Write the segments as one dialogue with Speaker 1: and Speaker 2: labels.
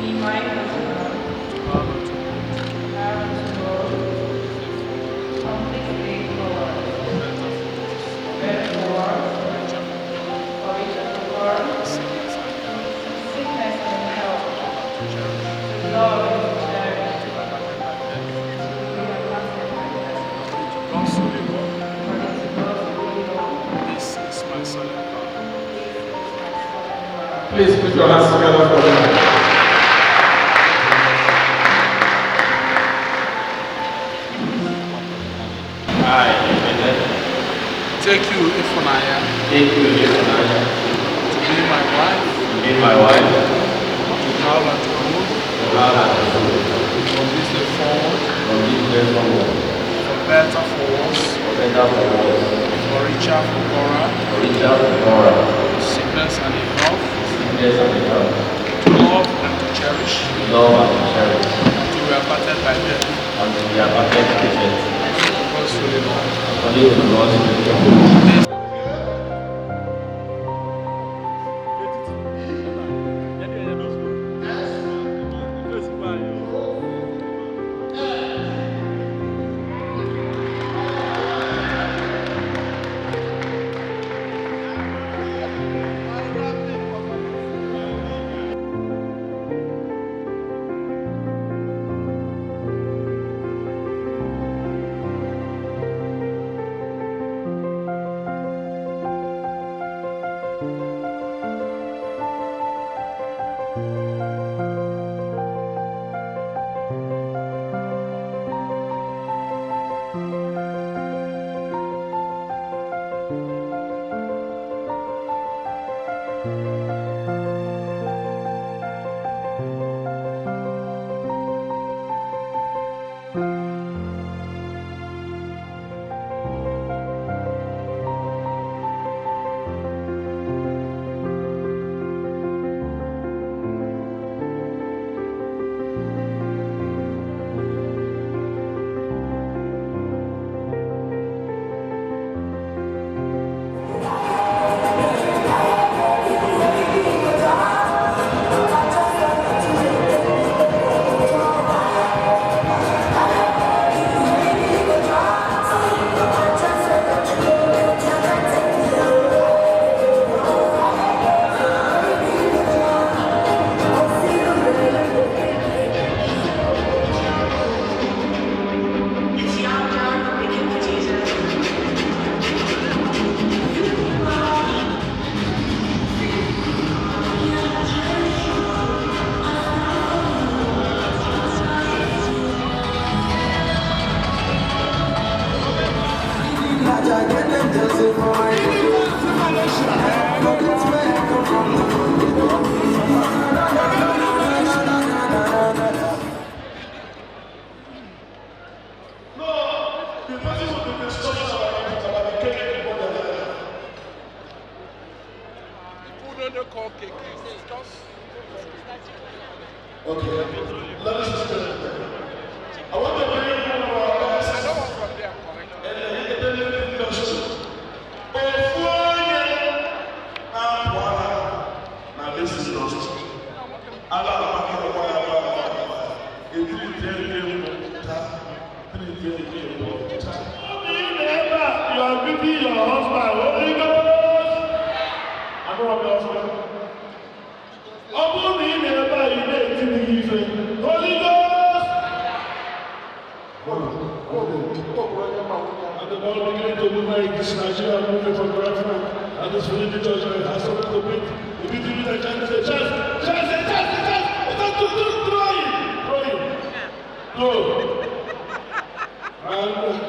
Speaker 1: be my husband,
Speaker 2: to love and to hold,
Speaker 1: have to go
Speaker 2: faithful
Speaker 1: completely forward,
Speaker 2: better force,
Speaker 1: better forward,
Speaker 2: richer for glory,
Speaker 1: for richer to glory,
Speaker 2: sickness and health,
Speaker 1: sickness and
Speaker 2: to
Speaker 1: health,
Speaker 2: love and to cherish,
Speaker 1: to love and to
Speaker 2: to be
Speaker 1: cherish,
Speaker 2: aparted by death,
Speaker 1: to be impacted by death.
Speaker 2: according to God's holy law.
Speaker 1: According to God's holy law,
Speaker 2: This is my solemn vow.
Speaker 1: this is my solemn vow.
Speaker 3: Please put your hands together for them. I, Emmanuel,
Speaker 2: Take you, Ifunanya,
Speaker 3: take you, Ifunanya,
Speaker 2: to be my wife,
Speaker 3: to be my wife,
Speaker 2: to have and to hold,
Speaker 3: to have and to hold,
Speaker 2: from this day forward,
Speaker 3: from this day forward,
Speaker 2: for better, for worse,
Speaker 3: for better, for worse,
Speaker 2: for richer, for poorer,
Speaker 3: for richer, for poorer,
Speaker 2: for sickness and in health,
Speaker 3: sickness and in health,
Speaker 2: to love and to cherish,
Speaker 3: to love and to cherish,
Speaker 2: to be aparted by death,
Speaker 3: and to be aparted by death,
Speaker 2: God's holy law.
Speaker 3: according to God's will.
Speaker 2: People don't call cake, it's just
Speaker 4: Okay, ladies and gentlemen, I want to bring one of our best
Speaker 2: I don't want from there correct.
Speaker 4: and independent industry. Ofuonye Amwala. Now this is not Allah Akbar Akbar. If you tell them you are beating your husband, Holy Ghost. I know what you're saying. Holy Ghost! And the Lord began to move like this Nigeria moving from Biafra and this Philippine church has started to beat. The beating with the chant, the chant, go! And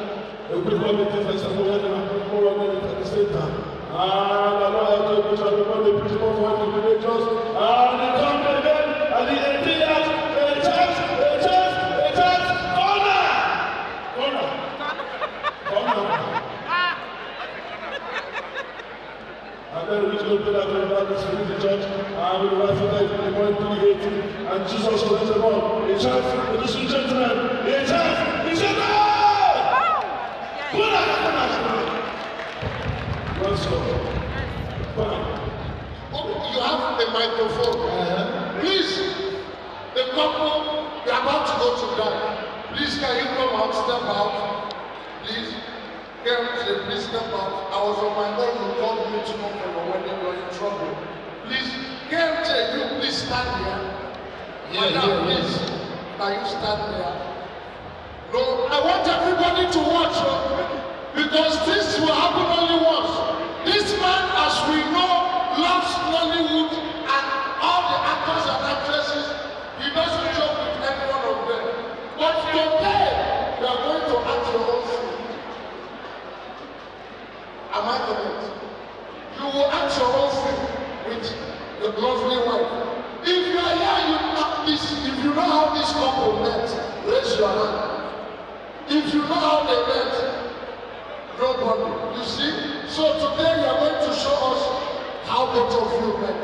Speaker 4: everybody thinks like somebody at the same time. And the Lord had to preach everybody, the principle for the religious, and they come again, and the 18 years, and then we go to the church, and we will for that in the morning 2018, and Jesus was the one. A chance, ladies and gentlemen, a chance, he said, no!
Speaker 5: You have a microphone. Please,
Speaker 4: couple, we are about to go to that. Please, can you come out, step out? Please. Karen, please step out. I was on my own, you called me to come for your wedding, you are in trouble. Please, Karen, you please stand here. Madam, please. Can you stand there? No, I want everybody to watch because this will happen only once. This man, as we know, loves Nollywood and all the actors and actresses. He doesn't joke with any one of them. But today, we are going to act your own film. Am I correct? You will act your own film with the lovely wife. If you are here, you know this. If you know how this couple met, raise your hand. If you know how they met, nobody. You see? So today you are going to show us how both of you met.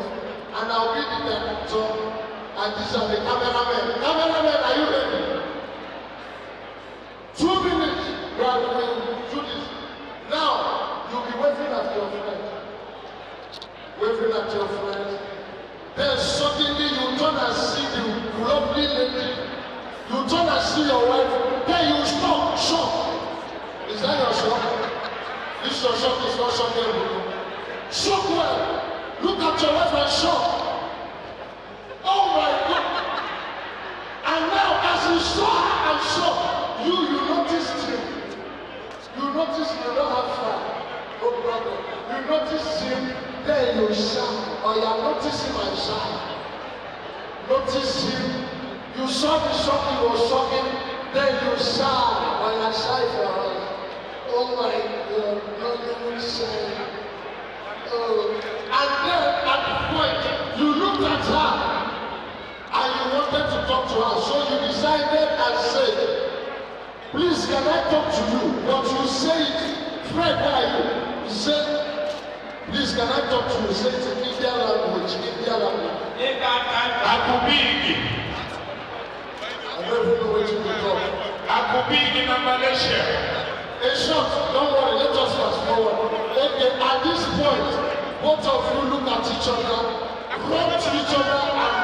Speaker 4: And I'll be the director, and these are the cameramen. Cameramen, are you ready? 2 minutes, you are going to do this. Now, you'll be waving at your friend. Waving at your friend. Then suddenly you turn and see the lovely lady. You turn and see your wife. Then you stop, shock. Is that your shock? This your shock is not shocking. Shock well. Look at your wife and shock. Oh my God. And now as you saw her and shock, you noticed him. You noticed you don't have fun. No problem. You noticed him, then you shout. Or you notice him and shout. Notice him. You saw the shock he was shocking, then you shout. Or you shout for us. Oh my God, no, you will say. Oh. And then at the point, you looked at her and you wanted to talk to her. So you decided and said, please, can I talk to you? But you say it, Fred, where are you? You said, please, can I talk to you? Say it in Indian language, Indian language.
Speaker 3: Akubigi.
Speaker 4: I don't even know what you will talk.
Speaker 3: Akubigi na Malaysia.
Speaker 4: In short, don't worry, let us fast forward. Okay, at this point, both of you look at each other, run to each other, and